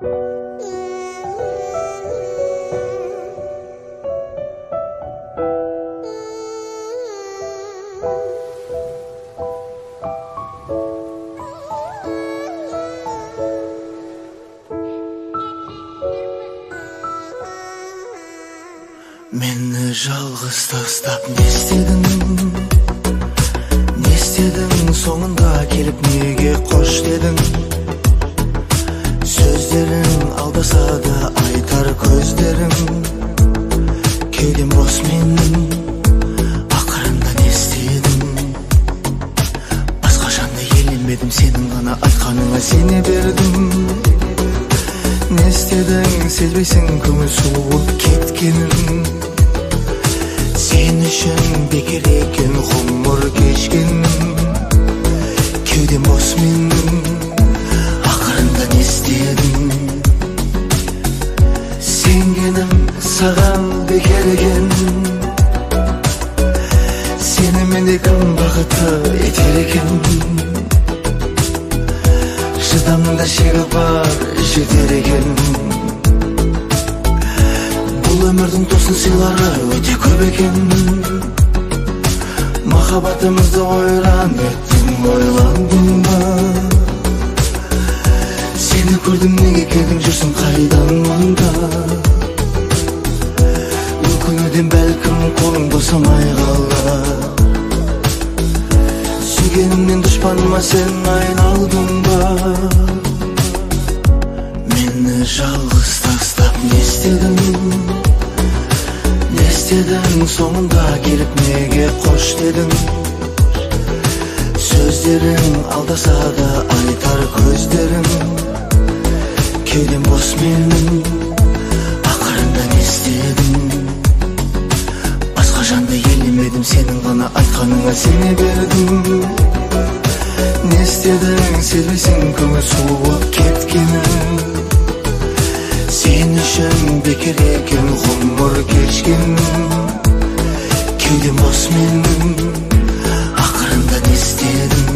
Meni жалғыз тастап не істедің, соңында келіп неге қош дедің? Сөздерің алдаса да айтар көздерің, кеудем бос менің, ақырында не істедің? Басқа жанды елемедім, сенің ғана айтқаныңа сене бердім. Не істедің, сезбейсің көңіл суып кеткенін? Сен үшін бекер екен ғұмыр кешкенім, кеудем бос менің, ақырында не істедің? Сенгенім саған бекер екен, сені менде кім бақытты етер екен? Шыдамда шегі бар, жетер екен. Бұл өмірдің тосын сыйлары өте көп екен. Махаббатымызды ойран еттің, ойландың ба? Сені көрдім, неге келдің, жүрсің қайдан мұнда? Өкінуден бәлкім қолың босамай қалды. Сүйгенімнен дұшпаныма сен айналдың ба? Мені жалғыз тастап не істедің? Не істедің, соңында келіп неге қош дедің? Сөздерің алдаса да айтар көздерің, кеудем бос менің, ақырында не істедің? Басқа жанды елемедім, сенің ғана айтқаныңа сене бердім. Не істедің, сезбейсің көңіл суып кеткенін? Сен үшін бекер екен ғұмыр кешкенім, кеудем бос менің, ақырында не істедің?